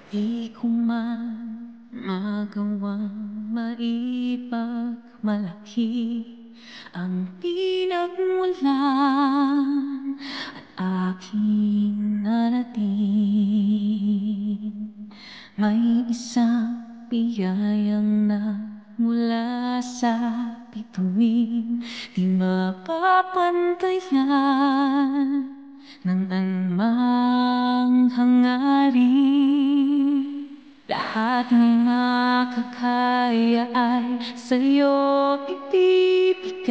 Di ko man magawang maipagmalaki ang pinagmulan at aking narating. May isang biyayang mula sa bituin, di mapapantayan ng anumang hangarin. Lahat ng makakaya ay sa'yo ibibigay,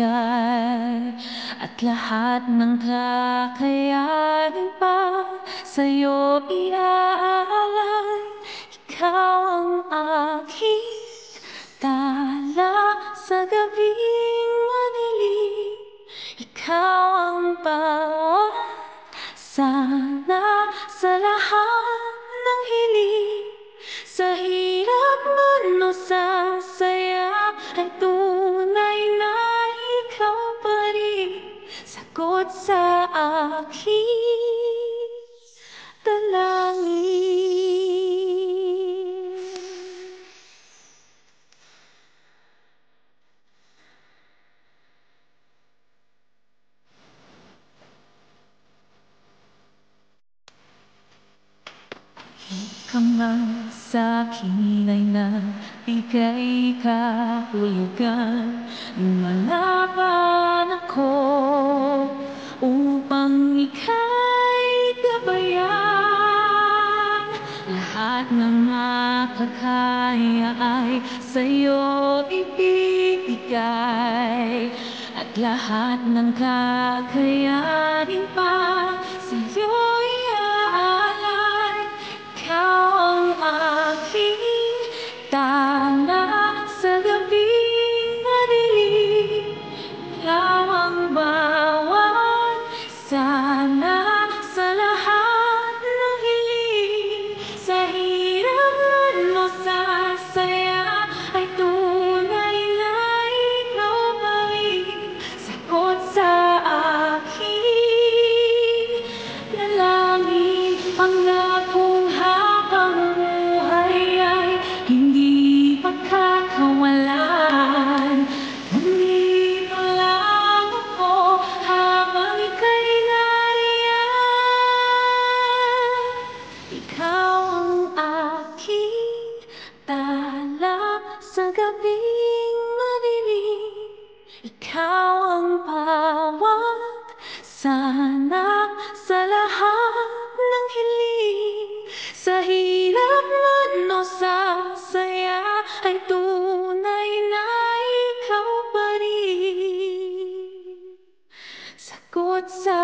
at lahat ng kakayanin pa sa'yo iaalay. Ikaw ang aking tala sa gabing madilim, ikaw ang bawat sana sa lahat ng hiling. Sa hirap man o sa saya ay tunay na ikaw pa rin, sagot sa aking dalangin. Ikaw man sa'kin ay nagbigay kahulugan, lumalaban ako upang ika'y gabayan. Lahat ng makakaya ay sa'yo ibibigay, at lahat ng kakayanin pa sa'yo iaalay. Ikaw ang aking tala sa gabing madilim, ikaw ang bawat sana sa lahat ng hiling. Sa hirap man o sa saya ay tunay na ikaw pa rin, sagot sa aking dalangin. Pangakong habang buhay ay hindi magkakawalan, nandito lang ako habang ika'y nariyan. Ikaw ang aking tala sa gabing madilim, ikaw ang bawat sana sa lahat ng hiling. Sa hirap man o sa saya ay tunay na ikaw pa rin, sagot sa